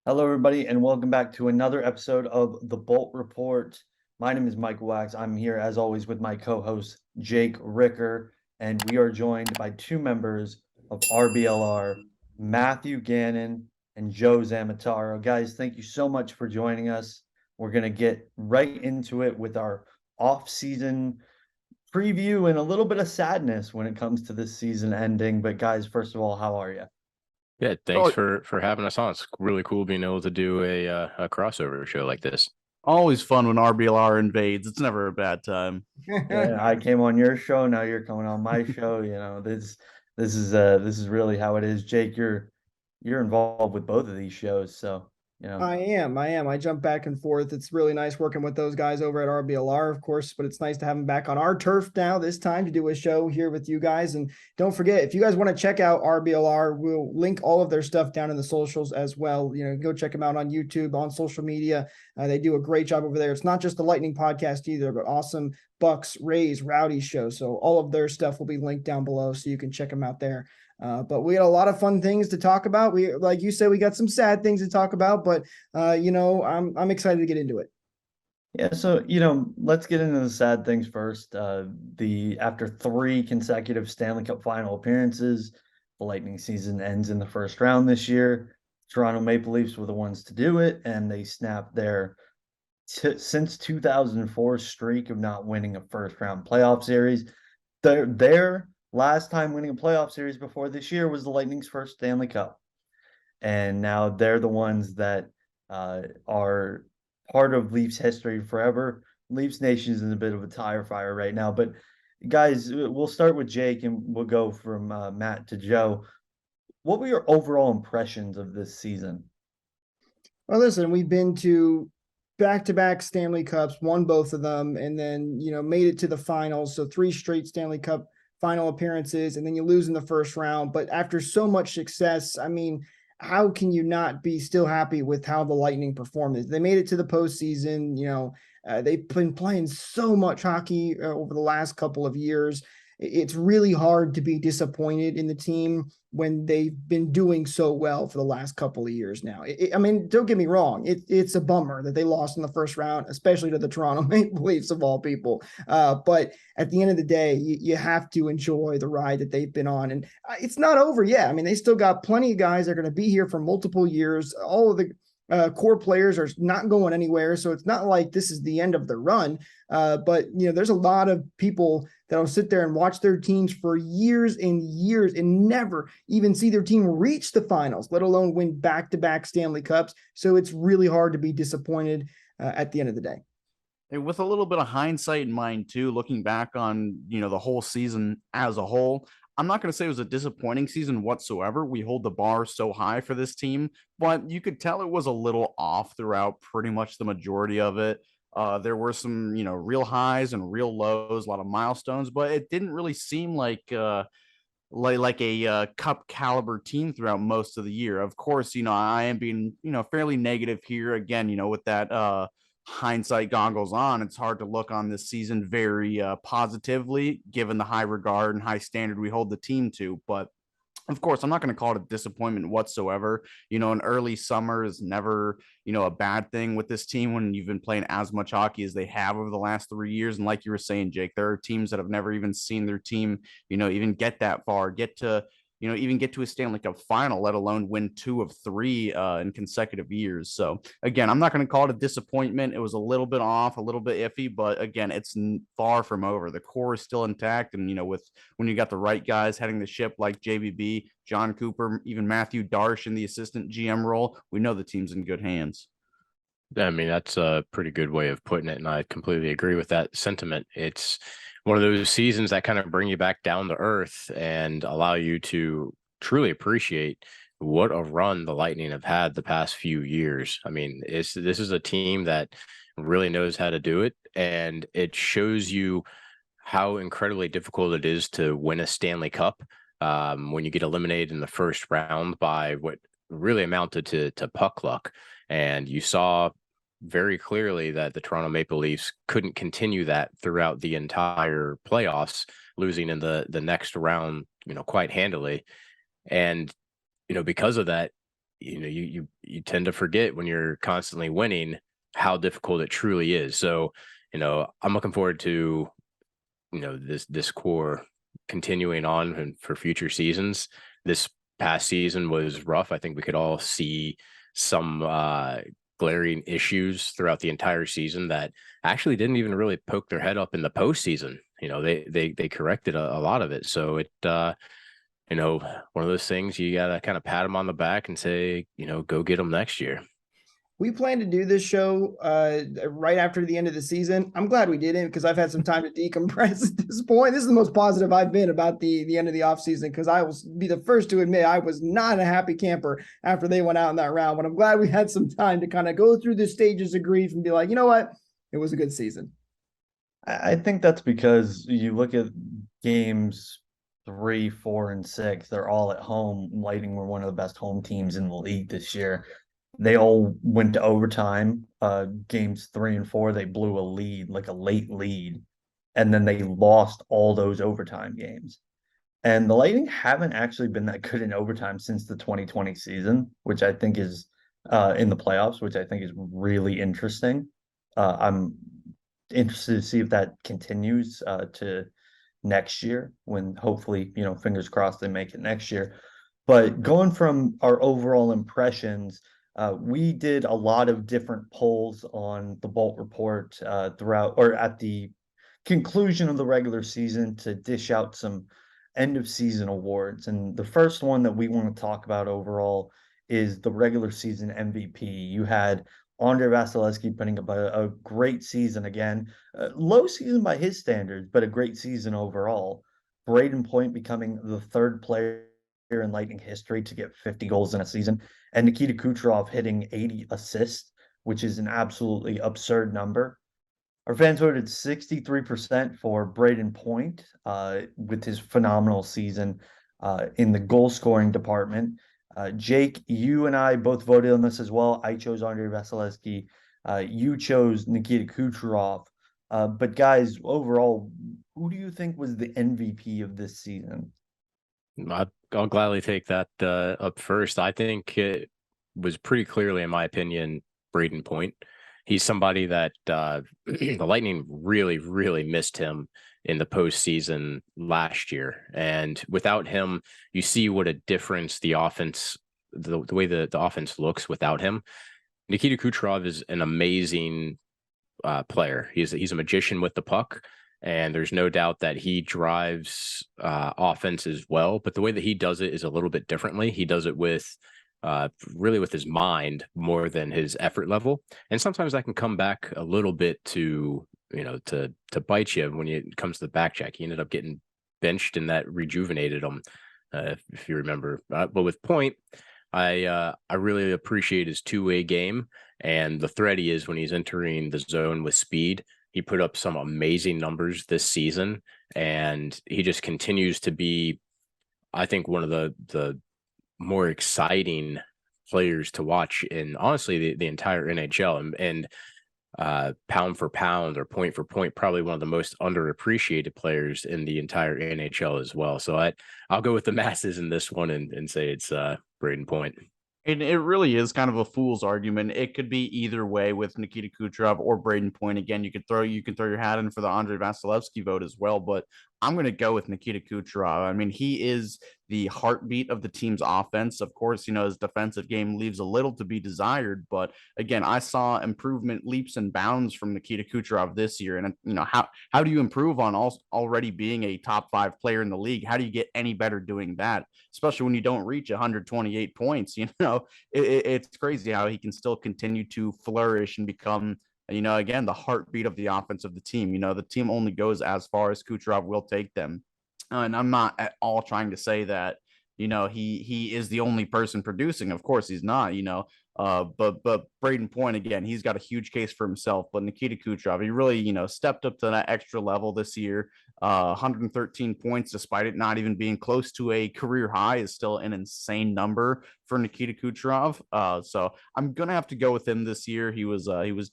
Hello, everybody, and welcome back to another episode of the Bolt Report. My name is Michael Wax. I'm here, as always, with my co-host Jake Ricker, and we are joined by two members of RBLR, Matthew Gannon and Joe Zamataro. Guys, thank you so much for joining us. We're going to get right into it with our off-season preview and a little bit of sadness when it comes to this season ending. But guys, first of all, how are you? Yeah, thanks Oh, for having us on. It's really cool being able to do a crossover show like this. always fun when RBLR invades. It's never a bad time. Yeah, I came on your show. Now you're coming on my show. This is really how it is. Jake, you're involved with both of these shows, so I am. I jump back and forth. It's really nice working with those guys over at RBLR, of course, but it's nice to have them back on our turf now this time to do a show here with you guys. And don't forget, if you guys want to check out RBLR, we'll link all of their stuff down in the socials as well. Go check them out on YouTube, on social media. They do a great job over there. It's not just the Lightning podcast either, but awesome Bucks, Rays, Rowdy show. So all of their stuff will be linked down below, so you can check them out there. But we had a lot of fun things to talk about. We, like you said, we got some sad things to talk about, but I'm excited to get into it. yeah. So let's get into the sad things first. The After three consecutive Stanley Cup final appearances, the Lightning season ends in the first round this year. Toronto Maple Leafs were the ones to do it, and they snapped their since 2004 streak of not winning a first round playoff series. Their last time winning a playoff series before this year was the Lightning's first Stanley Cup. And now they're the ones that are part of Leafs history forever. Leafs Nation is in a bit of a tire fire right now. But guys, we'll start with Jake and we'll go from Matt to Joe. What were your overall impressions of this season? Well, listen, we've been to back-to-back Stanley Cups, won both of them, and then, made it to the finals. So 3 straight Stanley Cup final appearances, and then you lose in the first round. But after so much success, I mean, how can you not be still happy with how the Lightning performed? They made it to the postseason. They've been playing so much hockey over the last couple of years. It's really hard to be disappointed in the team when they've been doing so well for the last couple of years now. I mean, don't get me wrong. It's a bummer that they lost in the first round, especially to the Toronto Maple Leafs of all people. But at the end of the day, you have to enjoy the ride that they've been on. And it's not over yet. I mean, they still got plenty of guys that are going to be here for multiple years. All of the core players are not going anywhere. So it's not like this is the end of the run. But there's a lot of people that'll sit there and watch their teams for years and years and never even see their team reach the finals, let alone win back-to-back Stanley Cups. So it's really hard to be disappointed at the end of the day. And with a little bit of hindsight in mind, too, looking back on, the whole season as a whole, I'm not going to say it was a disappointing season whatsoever. We hold the bar so high for this team, but you could tell it was a little off throughout pretty much the majority of it. There were some, real highs and real lows, a lot of milestones, but it didn't really seem like a cup caliber team throughout most of the year. Of course, I am being, fairly negative here again, with that hindsight goggles on. It's hard to look on this season very positively, given the high regard and high standard we hold the team to. But of course, I'm not going to call it a disappointment whatsoever. An early summer is never, a bad thing with this team when you've been playing as much hockey as they have over the last 3 years. And like you were saying, Jake, there are teams that have never even seen their team, even get that far, even get to a Stanley Cup final, let alone win 2 of 3 in consecutive years. So again, I'm not going to call it a disappointment. It was a little bit off, a little bit iffy, but again, it's far from over. The core is still intact. And, when you got the right guys heading the ship like JBB, John Cooper, even Matthew Darsh in the assistant GM role, we know the team's in good hands. I mean, that's a pretty good way of putting it, and I completely agree with that sentiment. It's one of those seasons that kind of bring you back down to earth and allow you to truly appreciate what a run the Lightning have had the past few years. I mean, this is a team that really knows how to do it, and it shows you how incredibly difficult it is to win a Stanley Cup when you get eliminated in the first round by what really amounted to puck luck. And you saw very clearly that the Toronto Maple Leafs couldn't continue that throughout the entire playoffs, losing in the next round, quite handily. And, because of that, you tend to forget when you're constantly winning how difficult it truly is. So, I'm looking forward to, this core continuing on and for future seasons. This past season was rough. I think we could all see some glaring issues throughout the entire season that actually didn't even really poke their head up in the postseason. They corrected a lot of it. So it one of those things you gotta kind of pat them on the back and say, go get them next year. We plan to do this show right after the end of the season. I'm glad we didn't, because I've had some time to decompress at this point. This is the most positive I've been about the end of the offseason, because I will be the first to admit I was not a happy camper after they went out in that round. But I'm glad we had some time to kind of go through the stages of grief and be like, you know what? It was a good season. I think that's because you look at games 3, 4, and 6, they're all at home. Lightning were one of the best home teams in the league this year. They all went to overtime. Games 3 and 4, they blew a lead, like a late lead, and then they lost all those overtime games. And the Lightning haven't actually been that good in overtime since the 2020 season, which I think is in the playoffs, which I think is really interesting. I'm interested to see if that continues to next year, when hopefully, fingers crossed they make it next year. But going from our overall impressions, we did a lot of different polls on the Bolt Report throughout, or at the conclusion of the regular season, to dish out some end of season awards. And the first one that we want to talk about overall is the regular season MVP. You had Andre Vasilevsky putting up a great season again. Low season by his standards, but a great season overall. Braden Point becoming the third player in Lightning history to get 50 goals in a season, and Nikita Kucherov hitting 80 assists, which is an absolutely absurd number. Our fans voted 63% for Braden Point with his phenomenal season in the goal scoring department. Jake, you and I both voted on this as well. I chose Andre Vasilevsky. You chose Nikita Kucherov. But guys, overall, who do you think was the MVP of this season? I'll gladly take that up first. I think it was pretty clearly, in my opinion, Braden Point. He's somebody that the Lightning really, really missed him in the postseason last year. And without him, you see what a difference the offense, the way the offense looks without him. Nikita Kucherov is an amazing player. He's a magician with the puck. And there's no doubt that he drives offense as well. But the way that he does it is a little bit differently. He does it with really with his mind more than his effort level. And sometimes that can come back a little bit to bite you when it comes to the back check. He ended up getting benched, and that rejuvenated him, if you remember. But with Point, I really appreciate his two-way game and the threat he is when he's entering the zone with speed. He put up some amazing numbers this season, and he just continues to be, I think, one of the more exciting players to watch in, honestly, the entire NHL. And pound for pound or point for point, probably one of the most underappreciated players in the entire NHL as well. So I'll go with the masses in this one and say it's Braden Point. And it really is kind of a fool's argument. It could be either way with Nikita Kucherov or Braden Point. Again, you can throw your hat in for the Andre Vasilevsky vote as well, but I'm going to go with Nikita Kucherov. I mean, he is the heartbeat of the team's offense. Of course, his defensive game leaves a little to be desired, but again, I saw improvement leaps and bounds from Nikita Kucherov this year. And how do you improve on already being a top 5 player in the league? How do you get any better doing that, especially when you don't reach 128 points? It's crazy how he can still continue to flourish and become, again, the heartbeat of the offense of the team. The team only goes as far as Kucherov will take them. And I'm not at all trying to say that, he is the only person producing. Of course he's not, but Braden Point, again, he's got a huge case for himself. But Nikita Kucherov, he really, stepped up to that extra level this year. 113 points, despite it not even being close to a career high, is still an insane number for Nikita Kucherov. So I'm gonna have to go with him this year. He was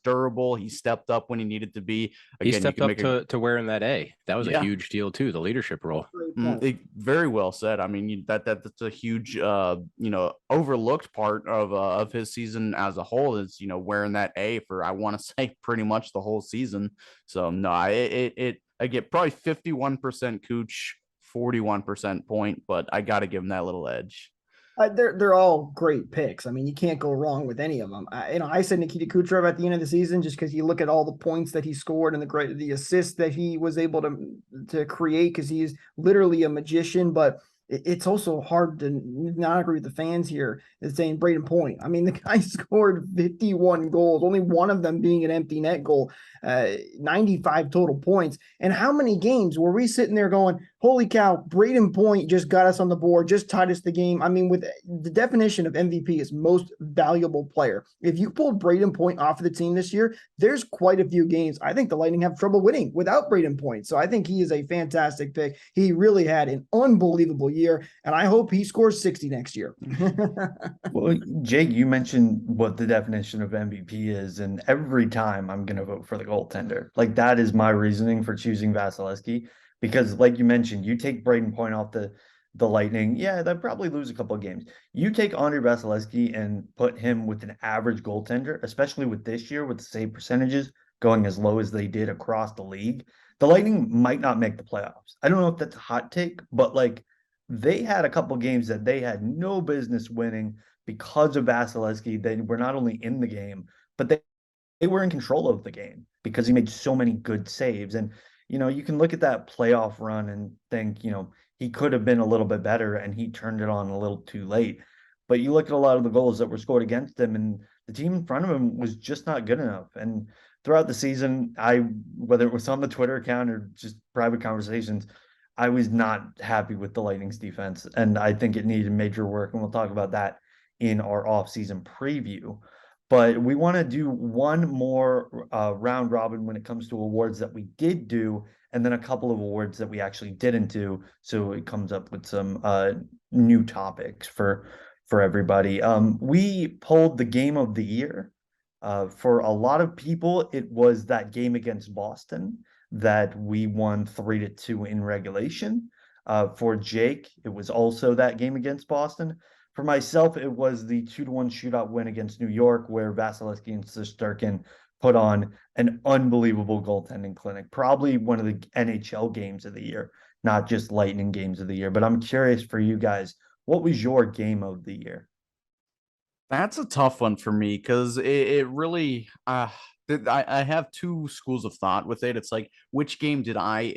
durable. He stepped up when he needed to be. He Again, you stepped can up make a to wearing that A. That was a yeah. huge deal too, the leadership role. Great point. Very well said. I mean, that's a huge, overlooked part of his season as a whole is, wearing that A for, I want to say, pretty much the whole season. So no, I get probably 51% Cooch, 41% Point, but I got to give him that little edge. They're all great picks. I mean, you can't go wrong with any of them. I said Nikita Kucherov at the end of the season just because you look at all the points that he scored and the assists that he was able to create because he's literally a magician. But it's also hard to not agree with the fans here is saying Braden Point. I mean, the guy scored 51 goals, only one of them being an empty net goal, 95 total points. And how many games were we sitting there going, holy cow, Braden Point just got us on the board, just tied us the game. I mean, with the definition of MVP is most valuable player. If you pulled Braden Point off of the team this year, there's quite a few games I think the Lightning have trouble winning without Braden Point. So I think he is a fantastic pick. He really had an unbelievable year, and I hope he scores 60 next year. Well, Jake, you mentioned what the definition of MVP is, and every time I'm going to vote for the goaltender. Like, that is my reasoning for choosing Vasilevsky. Because, like you mentioned, you take Braden Point off the Lightning, yeah, they'd probably lose a couple of games. You take Andre Vasilevsky and put him with an average goaltender, especially with this year, with the save percentages going as low as they did across the league, the Lightning might not make the playoffs. I don't know if that's a hot take, but like they had a couple of games that they had no business winning because of Vasilevsky. They were not only in the game, but they were in control of the game because he made so many good saves. And you can look at that playoff run and think, he could have been a little bit better and he turned it on a little too late. But you look at a lot of the goals that were scored against him and the team in front of him was just not good enough. And throughout the season, whether it was on the Twitter account or just private conversations, I was not happy with the Lightning's defense. And I think it needed major work. And we'll talk about that in our offseason preview. But we want to do one more round robin when it comes to awards that we did do, and then a couple of awards that we actually didn't do. So it comes up with some new topics for everybody. We pulled the game of the year. For a lot of people, it was that game against Boston that we won 3-2 in regulation. For Jake, it was also that game against Boston. For myself, it was the 2-1 shootout win against New York, where Vasilevsky and Shesterkin put on an unbelievable goaltending clinic. Probably one of the NHL games of the year, not just Lightning games of the year. But I'm curious for you guys, what was your game of the year? That's a tough one for me because it really, I have two schools of thought with it. It's like, which game did I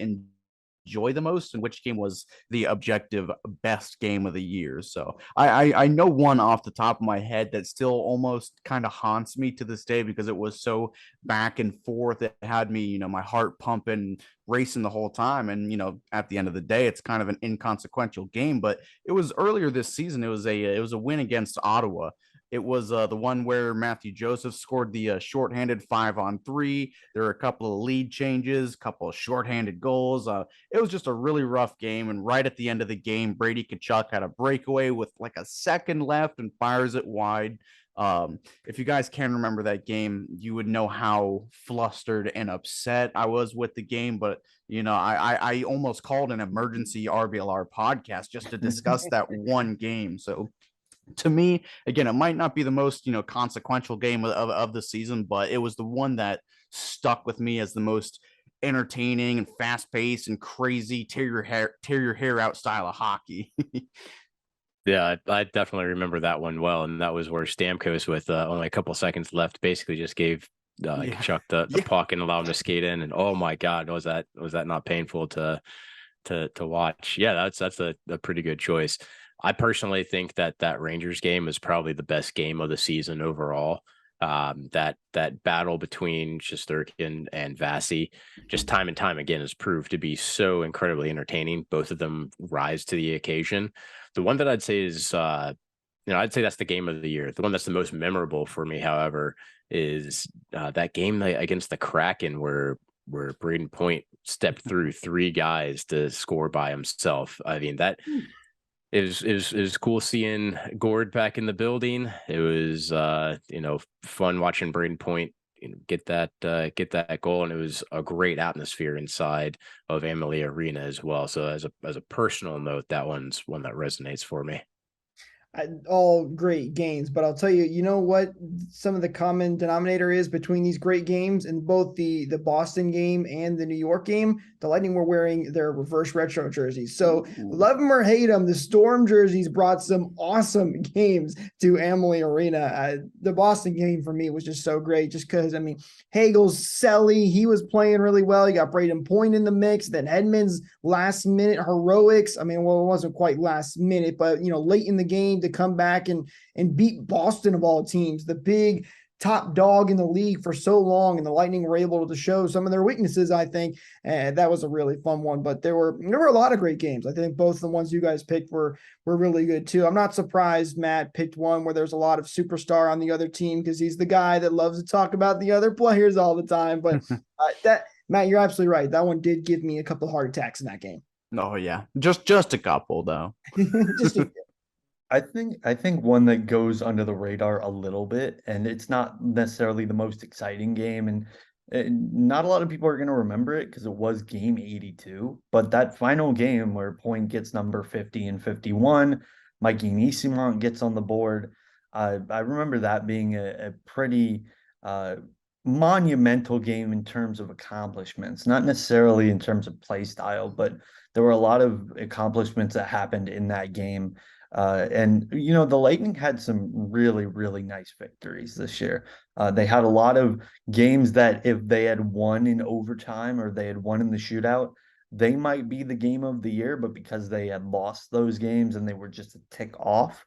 enjoy the most and which game was the objective best game of the year? So I know one off the top of my head that still almost kind of haunts me to this day because it was so back and forth. It had me, my heart pumping, racing the whole time. And, at the end of the day, it's kind of an inconsequential game, but it was earlier this season. It was a win against Ottawa. It was the one where Matthew Joseph scored the shorthanded 5-on-3. There were a couple of lead changes, a couple of shorthanded goals. It was just a really rough game. And right at the end of the game, Brady Tkachuk had a breakaway with like a second left and fires it wide. If you guys can remember that game, you would know how flustered and upset I was with the game. But, I almost called an emergency RBLR podcast just to discuss that one game. So to me, again, it might not be the most, consequential game of the season, but it was the one that stuck with me as the most entertaining and fast paced and crazy tear your hair out style of hockey. Yeah, I definitely remember that one well. And that was where Stamkos, with only a couple seconds left, basically just gave Tkachuk the puck and allowed him to skate in. And oh my God, was that not painful to watch? Yeah, that's a pretty good choice. I personally think that Rangers game is probably the best game of the season overall. That battle between Shesterkin and Vasi, just time and time again, has proved to be so incredibly entertaining. Both of them rise to the occasion. The one that I'd say is, I'd say that's the game of the year. The one that's the most memorable for me, however, is that game against the Kraken where where Braden Point stepped through 3 guys to score by himself. I mean, that it was cool seeing Gord back in the building. It was fun watching Braden Point get that goal, and it was a great atmosphere inside of Amalie Arena as well. So as a personal note, that one's one that resonates for me. All great games, but I'll tell you, you know what some of the common denominator is between these great games, in both the Boston game and the New York game. The Lightning were wearing their reverse retro jerseys. So love them or hate them, the Storm jerseys brought some awesome games to Amalie Arena. The Boston game for me was just so great, just because, I mean, Hagel's Selly, he was playing really well. You got Braden Point in the mix, then Edmonds last minute heroics. I mean, well, it wasn't quite last minute, but late in the game to come back and beat Boston of all teams, the big top dog in the league for so long, and the Lightning were able to show some of their weaknesses, I think. And that was a really fun one. But there were a lot of great games. I think both the ones you guys picked were really good too. I'm not surprised Matt picked one where there's a lot of superstar on the other team, because he's the guy that loves to talk about the other players all the time. But that, Matt, you're absolutely right. That one did give me a couple of heart attacks in that game. Oh yeah, just a couple though. Just I think one that goes under the radar a little bit, and it's not necessarily the most exciting game, and not a lot of people are going to remember it because it was game 82. But that final game where Point gets number 50 and 51, Mikey Nisimont gets on the board. I remember that being a pretty monumental game in terms of accomplishments, not necessarily in terms of play style, but there were a lot of accomplishments that happened in that game. And the Lightning had some really, really nice victories this year. They had a lot of games that if they had won in overtime or they had won in the shootout, they might be the game of the year. But because they had lost those games and they were just a tick off,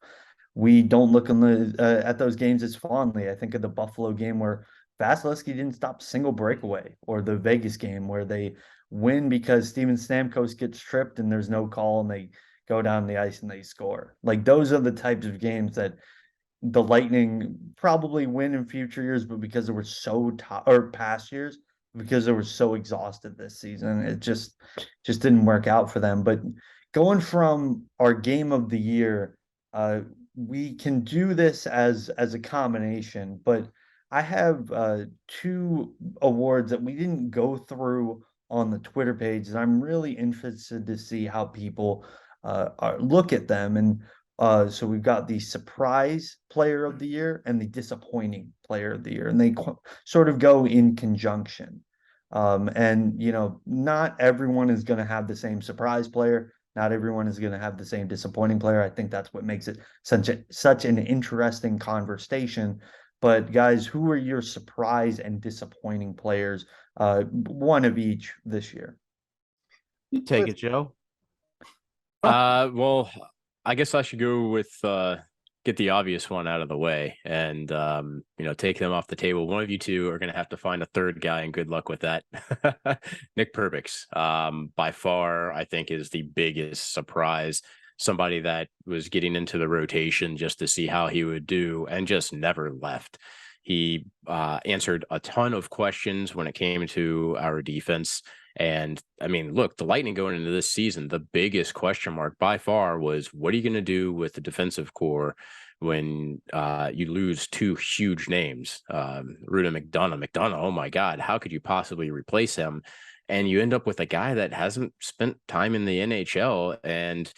we don't look at those games as fondly. I think of the Buffalo game where Vasilevsky didn't stop a single breakaway, or the Vegas game where they win because Steven Stamkos gets tripped and there's no call and they go down the ice and they score. Like, those are the types of games that the Lightning probably win in future years, but because they were so or past years, because they were so exhausted this season, it just didn't work out for them. But going from our game of the year, we can do this as a combination, but I have 2 awards that we didn't go through on the Twitter page, and I'm really interested to see how people look at them. And so we've got the surprise player of the year and the disappointing player of the year, and they sort of go in conjunction. And not everyone is going to have the same surprise player. Not everyone is going to have the same disappointing player. I think that's what makes it such an interesting conversation. But guys, who are your surprise and disappointing players? One of each this year. You take it, Joe. Well, I guess I should go with get the obvious one out of the way and take them off the table. One of you two are going to have to find a third guy, and good luck with that. Nick Perbix, by far, I think, is the biggest surprise. Somebody that was getting into the rotation just to see how he would do and just never left. He answered a ton of questions when it came to our defense. And I mean, look, the Lightning going into this season, the biggest question mark by far was, what are you going to do with the defensive core when you lose 2 huge names, Ruda McDonough? Oh my God, how could you possibly replace him? And you end up with a guy that hasn't spent time in the NHL, and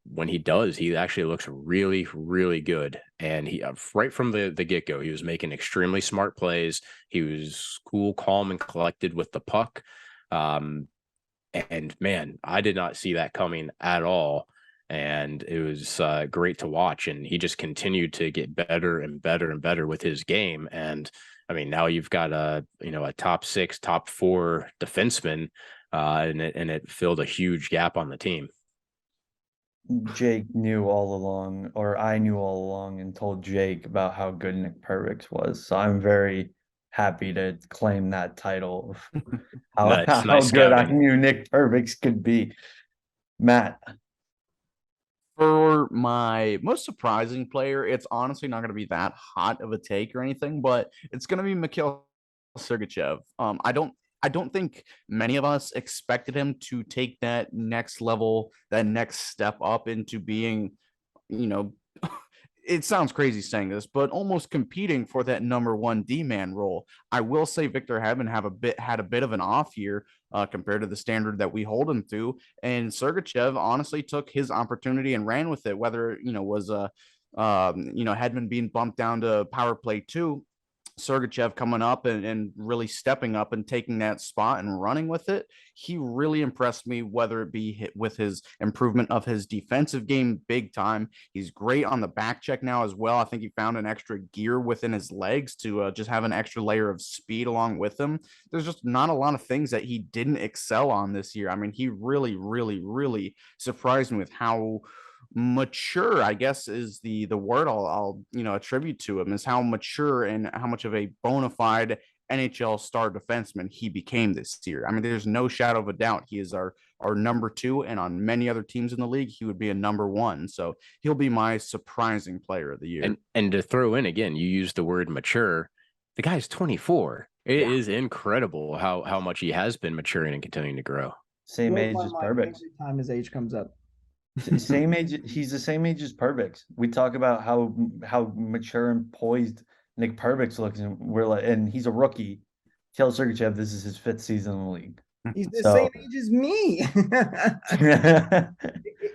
when he does, he actually looks really, really good. And he, right from the get-go, he was making extremely smart plays. He was cool, calm, and collected with the puck. And man, I did not see that coming at all. And it was great to watch. And he just continued to get better and better and better with his game. And I mean, now you've got a top 6, top 4 defenseman, and it filled a huge gap on the team. Jake knew all along, or I knew all along, and told Jake about how good Nick Perbix was. So I'm very happy to claim that title of how good I knew Nick Perbix could be. Matt. For my most surprising player, it's honestly not going to be that hot of a take or anything, but it's going to be Mikhail Sergachev. I don't think many of us expected him to take that next level, that next step up into being, you know, it sounds crazy saying this, but almost competing for that number one D-man role. I will say Victor Hedman had a bit of an off year compared to the standard that we hold him to, and Sergachev honestly took his opportunity and ran with it. Whether was Hedman being bumped down to power play 2, Sergachev coming up and really stepping up and taking that spot and running with it. He really impressed me, whether it be with his improvement of his defensive game big time. He's great on the back check now as well. I think he found an extra gear within his legs to just have an extra layer of speed along with him. There's just not a lot of things that he didn't excel on this year. I mean, he really, really, really surprised me with how mature, I guess, is the word I'll attribute to him, is how mature and how much of a bona fide NHL star defenseman he became this year. I mean, there's no shadow of a doubt he is our number 2, and on many other teams in the league, he would be a number 1. So he'll be my surprising player of the year. And to throw in again, you used the word mature. The guy's 24. It is incredible how much he has been maturing and continuing to grow. Same age as Perbix. Every time his age comes up. Same age. He's the same age as Perbix. We talk about how mature and poised Nick Perbix looks, and we're like, and he's a rookie. Tell Sergachev this is his 5th season in the league. He's the same age as me.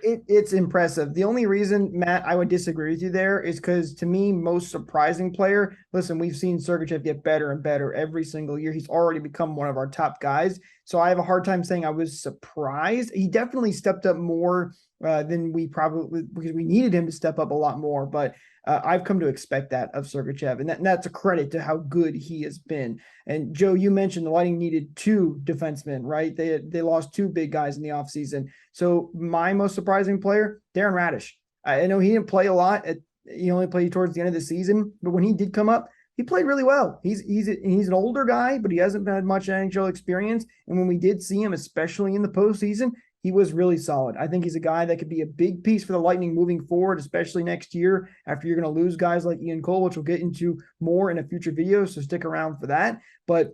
It's impressive. The only reason, Matt, I would disagree with you there is because, to me, most surprising player, listen, we've seen Sergachev get better and better every single year. He's already become one of our top guys. So I have a hard time saying I was surprised. He definitely stepped up more than we probably, because we needed him to step up a lot more. But I've come to expect that of Sergachev, and that's a credit to how good he has been. And Joe, you mentioned the Lightning needed 2 defensemen, right? They lost 2 big guys in the offseason. So my most surprising player, Darren Radish. I know he didn't play a lot. He only played towards the end of the season, but when he did come up, he played really well. He's an older guy, but he hasn't had much NHL experience. And when we did see him, especially in the postseason, he was really solid. I think he's a guy that could be a big piece for the Lightning moving forward, especially next year after you're going to lose guys like Ian Cole, which we'll get into more in a future video. So stick around for that. But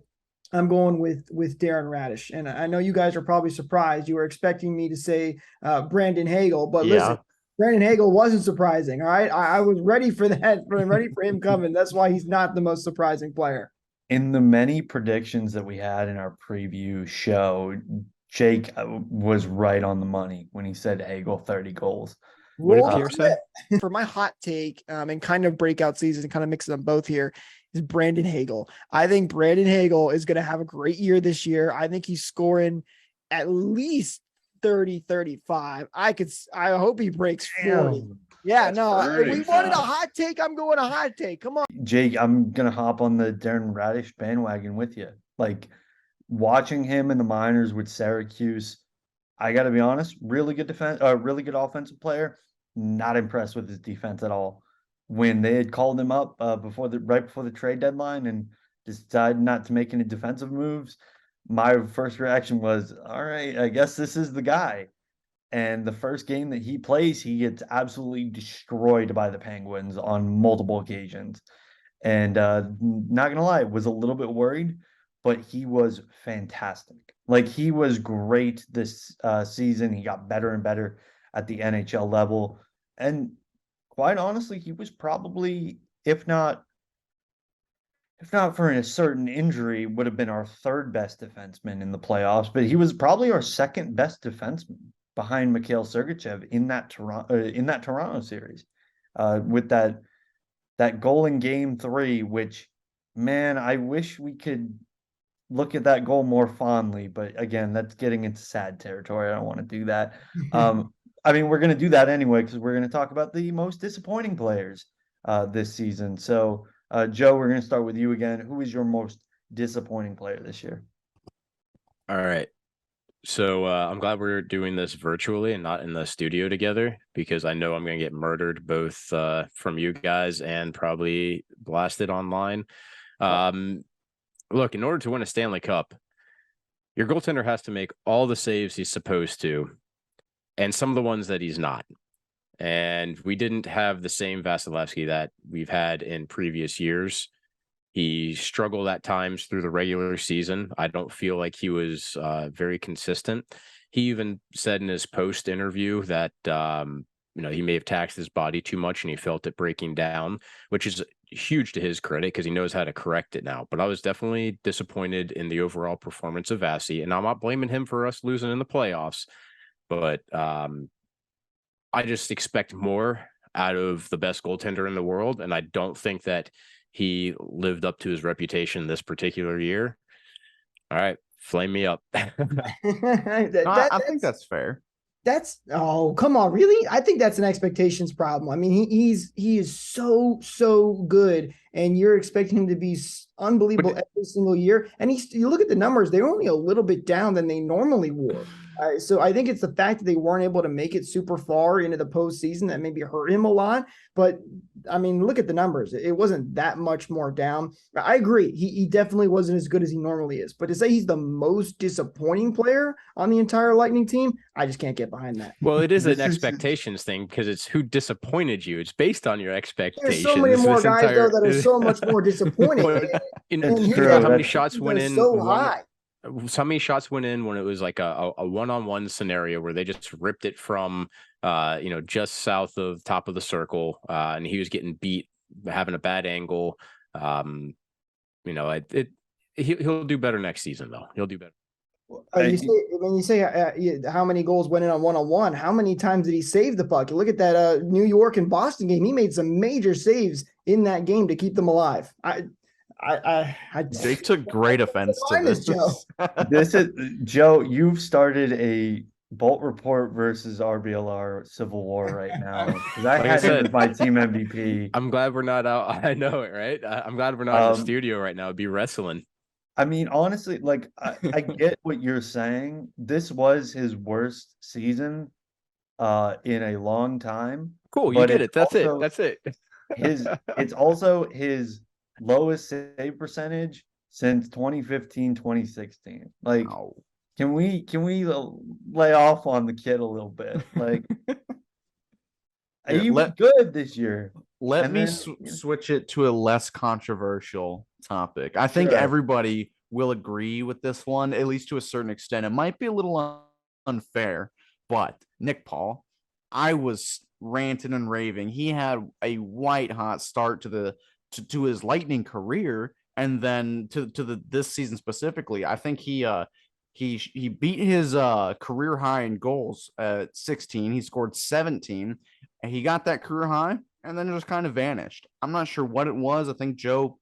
I'm going with Darren Radish. And I know you guys are probably surprised. You were expecting me to say Brandon Hagel, but listen, Brandon Hagel wasn't surprising. All right. I was ready for that, ready for him coming. That's why he's not the most surprising player. In the many predictions that we had in our preview show, Jake was right on the money when he said Hagel 30 goals. What did Pierre say? For my hot take and kind of breakout season and kind of mix them both here is Brandon Hagel. I think Brandon Hagel is going to have a great year this year. I think he's scoring at least 30, 35. I hope he breaks 40. Damn. Yeah, no, we wanted a hot take. I'm going a hot take. Come on. Jake, I'm going to hop on the Darren Radish bandwagon with you. Like, watching him in the minors with Syracuse, I got to be honest, really good offensive player. Not impressed with his defense at all. When they had called him up right before the trade deadline and decided not to make any defensive moves, my first reaction was, all right, I guess this is the guy. And the first game that he plays, he gets absolutely destroyed by the Penguins on multiple occasions. And not gonna lie, was a little bit worried, but he was fantastic. Like, he was great this season. He got better and better at the NHL level. And quite honestly, he was probably, if not for a certain injury, would have been our 3rd best defenseman in the playoffs. But he was probably our 2nd best defenseman behind Mikhail Sergachev in that Toronto series, with that goal in Game 3. Which, man, I wish we could look at that goal more fondly, but again, that's getting into sad territory. I don't want to do that. I mean, we're going to do that anyway, because we're going to talk about the most disappointing players this season. So, Joe, we're going to start with you again. Who is your most disappointing player this year? All right. So I'm glad we're doing this virtually and not in the studio together, because I know I'm going to get murdered both from you guys and probably blasted online. Look, in order to win a Stanley Cup, your goaltender has to make all the saves he's supposed to, and some of the ones that he's not. And we didn't have the same Vasilevsky that we've had in previous years. He struggled at times through the regular season. I don't feel like he was very consistent. He even said in his post interview that he may have taxed his body too much and he felt it breaking down, which is huge to his credit because he knows how to correct it now. But I was definitely disappointed in the overall performance of Vasi, and I'm not blaming him for us losing in the playoffs, but I just expect more out of the best goaltender in the world, and I don't think that he lived up to his reputation this particular year. All right, flame me up. I think that's fair. Oh, come on, really? I think that's an expectations problem. I mean, he is so good, and you're expecting him to be unbelievable every single year. And you look at the numbers; they're only a little bit down than they normally were. So I think it's the fact that they weren't able to make it super far into the postseason that maybe hurt him a lot. But I mean, look at the numbers; it wasn't that much more down. I agree; he definitely wasn't as good as he normally is. But to say he's the most disappointing player on the entire Lightning team, I just can't get behind that. Well, it is an expectations thing because it's who disappointed you. It's based on your expectations. There's so many more guys though that are so much more disappointing. How many shots went in? So high. How many shots went in when it was like a one-on-one scenario where they just ripped it from just south of top of the circle, and he was getting beat, having a bad angle. He'll do better next season though. He'll do better. When you say how many goals went in on one-on-one, how many times did he save the puck? You look at that New York and Boston game. He made some major saves in that game to keep them alive. Jake took great offense to this. Joe. This is Joe. You've started a Bolt Report versus RBLR civil war right now. Because I had him as my team MVP. I'm glad we're not out. I know it, right? I'm glad we're not in the studio right now. It'd be wrestling. I mean, honestly, like I get what you're saying. This was his worst season in a long time. Cool, you get it. That's it. It's also his lowest save percentage since 2015, 2016. Like, can we lay off on the kid a little bit? Like, he was good this year. Let me switch it to a less controversial topic. I think everybody will agree with this one, at least to a certain extent. It might be a little unfair, but Nick Paul, I was ranting and raving. He had a white hot start to his Lightning career, and then to this season specifically. I think he beat his career high in goals at 16. He scored 17, and he got that career high, and then it just kind of vanished. I'm not sure what it was. I think Joe,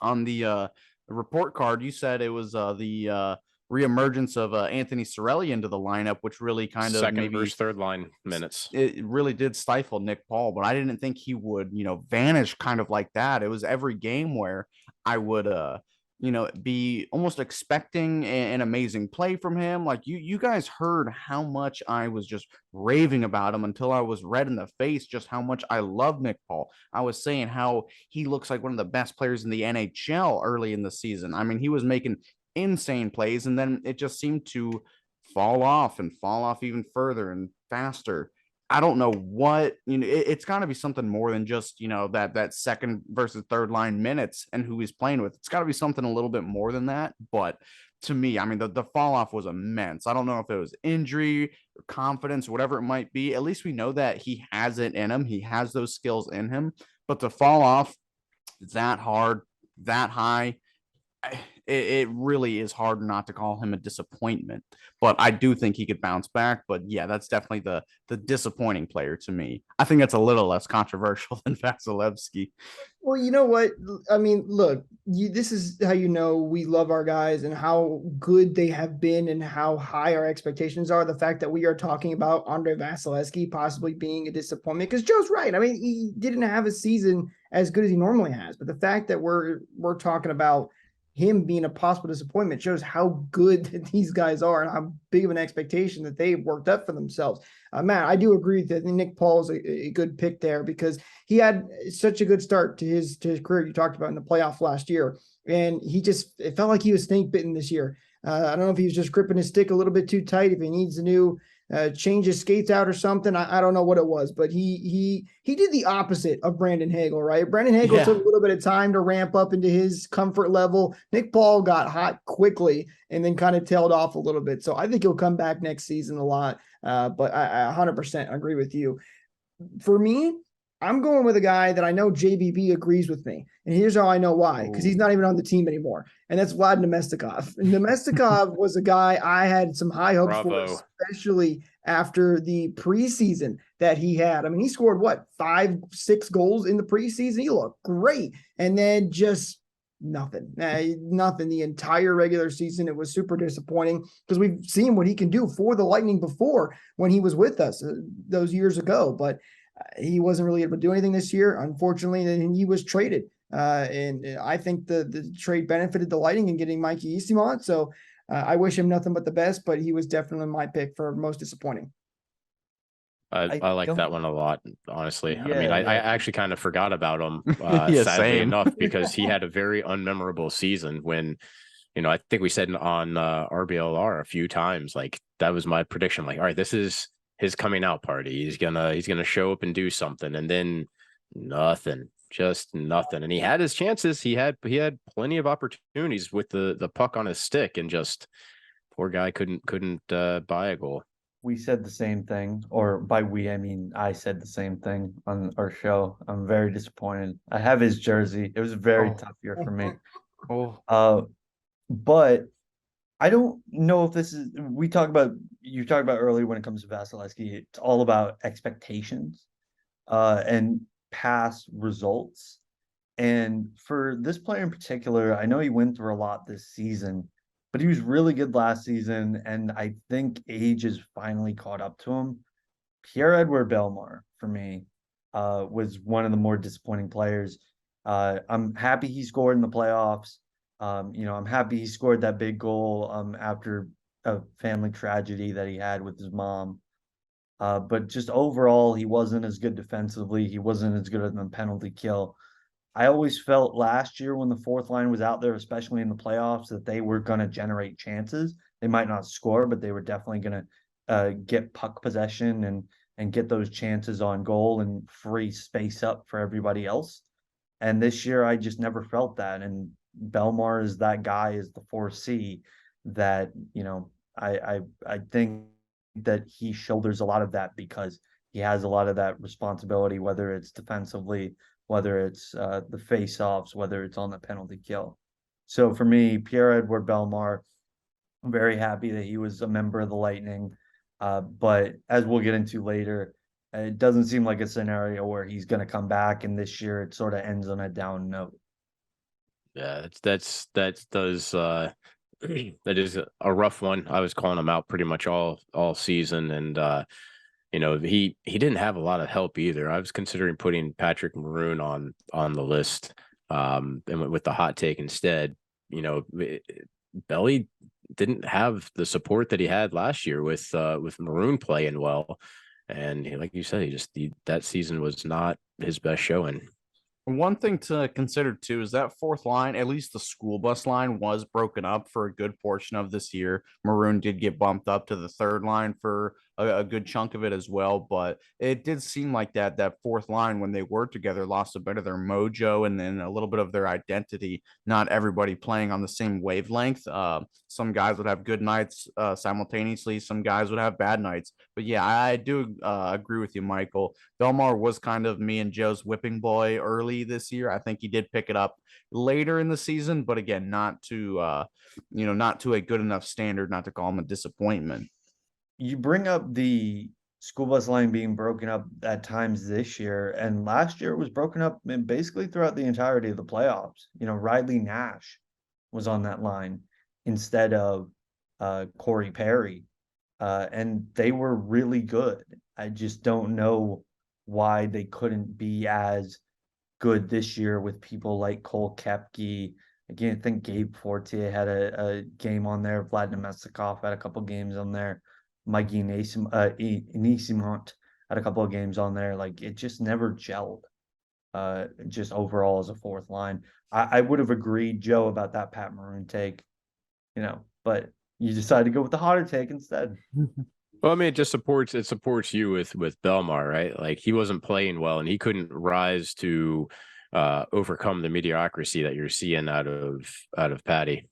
on the report card, you said it was the reemergence of Anthony Cirelli into the lineup, which really kind of second versus third line minutes. It really did stifle Nick Paul, but I didn't think he would, vanish kind of like that. It was every game where I would, be almost expecting an amazing play from him. Like you guys heard how much I was just raving about him until I was red in the face, just how much I love Nick Paul. I was saying how he looks like one of the best players in the NHL early in the season. I mean, he was making insane plays, and then it just seemed to fall off even further and faster. I don't know what, it's got to be something more than just, that second versus third line minutes and who he's playing with. It's got to be something a little bit more than that. But to me, I mean, the fall off was immense. I don't know if it was injury or confidence, whatever it might be. At least we know that he has it in him. He has those skills in him. But to fall off that hard, that high, it really is hard not to call him a disappointment. But I do think he could bounce back. But yeah, that's definitely the disappointing player to me. I think that's a little less controversial than Vasilevsky. Well, you know what? I mean, look, this is how we love our guys and how good they have been and how high our expectations are. The fact that we are talking about Andrei Vasilevsky possibly being a disappointment, because Joe's right. I mean, he didn't have a season as good as he normally has. But the fact that we're talking about him being a possible disappointment shows how good these guys are and how big of an expectation that they've worked up for themselves. Matt, I do agree that Nick Paul's a good pick there because he had such a good start to his career. You talked about in the playoff last year, and it felt like he was snake bitten this year. I don't know if he was just gripping his stick a little bit too tight, if he needs a new change his skates out or something. I don't know what it was, but he did the opposite of Brandon Hagel, right? Brandon Hagel took a little bit of time to ramp up into his comfort level. Nick Paul got hot quickly and then kind of tailed off a little bit. So I think he'll come back next season a lot. But I 100% agree with you. For me, I'm going with a guy that I know JBB agrees with me. And here's how I know why, because he's not even on the team anymore. And that's Vlad Nemestikov. And Nemestikov was a guy I had some high hopes for, especially after the preseason that he had. I mean, he scored 5-6 goals in the preseason. He looked great. And then just nothing the entire regular season. It was super disappointing because we've seen what he can do for the Lightning before when he was with us those years ago. But he wasn't really able to do anything this year, unfortunately, and he was traded. And I think the trade benefited the Lightning in getting Mikey Eastimont. So I wish him nothing but the best, but he was definitely my pick for most disappointing. I like that one a lot, honestly. Yeah, I mean, I actually kind of forgot about him, Yeah, sadly same. enough, because he had a very unmemorable season when, I think we said on RBLR a few times, like that was my prediction. Like, all right, this is his coming out party. He's gonna show up and do something, and then nothing, just nothing. And he had his chances. He had plenty of opportunities with the puck on his stick, and just poor guy couldn't buy a goal. We said the same thing, or by we, I mean I said the same thing on our show. I'm very disappointed. I have his jersey. It was a very tough year for me. But I don't know if this is you talk about earlier when it comes to Vasilevsky, it's all about expectations and past results. And for this player in particular, I know he went through a lot this season, but he was really good last season, and I think age has finally caught up to him. Pierre-Edouard Bellemare, for me, was one of the more disappointing players. I'm happy he scored in the playoffs. I'm happy he scored that big goal after a family tragedy that he had with his mom. But just overall, he wasn't as good defensively. He wasn't as good on the penalty kill. I always felt last year when the fourth line was out there, especially in the playoffs, that they were going to generate chances. They might not score, but they were definitely going to get puck possession and get those chances on goal and free space up for everybody else. And this year, I just never felt that. And Bellemare is that guy, is the 4C that, I think that he shoulders a lot of that because he has a lot of that responsibility, whether it's defensively, whether it's the face-offs, whether it's on the penalty kill. So for me, Pierre-Edouard Bellemare, I'm very happy that he was a member of the Lightning. But as we'll get into later, it doesn't seem like a scenario where he's going to come back, and this year it sort of ends on a down note. Yeah, that is a rough one. I was calling him out pretty much all season, and he didn't have a lot of help either. I was considering putting Patrick Maroon on the list, and went with the hot take instead. Belly didn't have the support that he had last year with Maroon playing well, and like you said, that season was not his best showing. One thing to consider too is that fourth line, at least the school bus line, was broken up for a good portion of this year. Maroon did get bumped up to the third line for a good chunk of it as well, but it did seem like that fourth line, when they were together, lost a bit of their mojo and then a little bit of their identity. Not everybody playing on the same wavelength. Some guys would have good nights simultaneously. Some guys would have bad nights. But yeah, I do agree with you, Michael. Bellemare was kind of me and Joe's whipping boy early this year. I think he did pick it up later in the season, but again, not to not to a good enough standard not to call him a disappointment. You bring up the school bus line being broken up at times this year, and last year it was broken up basically throughout the entirety of the playoffs. Riley Nash was on that line instead of Corey Perry, and they were really good. I just don't know why they couldn't be as good this year with people like Cole Koepke. Again, I think Gabe Fortier had a game on there. Vlad Nemestikov had a couple games on there. Mikey Eastimont had a couple of games on there. Like, it just never gelled. Just overall as a fourth line, I would have agreed, Joe, about that Pat Maroon take, but you decided to go with the hotter take instead. Well, I mean, it supports you with Belmar, right? Like he wasn't playing well and he couldn't rise to overcome the mediocrity that you're seeing out of Patty.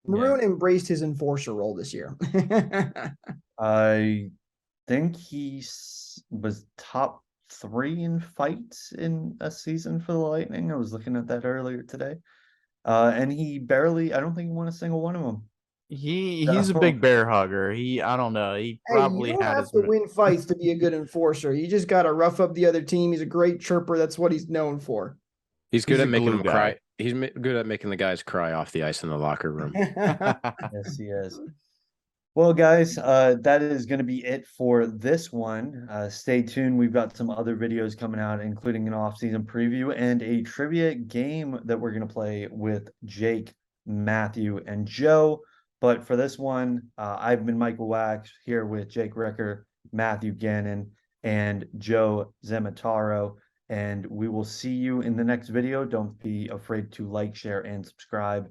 Maroon embraced his enforcer role this year. I think was top 3 in fights in a season for the Lightning. I was looking at that earlier today. And I don't think he won a single one of them. He's a big bear hugger. I don't know. He Hey, you probably don't had have his. to win fights to be a good enforcer. You just got to rough up the other team. He's a great chirper. That's what he's known for. He's good He's at a making glue them guy. cry. He's good at making the guys cry off the ice in the locker room. Yes, he is. Well, guys, that is going to be it for this one. Stay tuned. We've got some other videos coming out, including an off-season preview and a trivia game that we're going to play with Jake, Matthew, and Joe. But for this one, I've been Michael Wax here with Jake Ricker, Matthew Gannon, and Joe Zemitaro. And we will see you in the next video. Don't be afraid to like, share, and subscribe.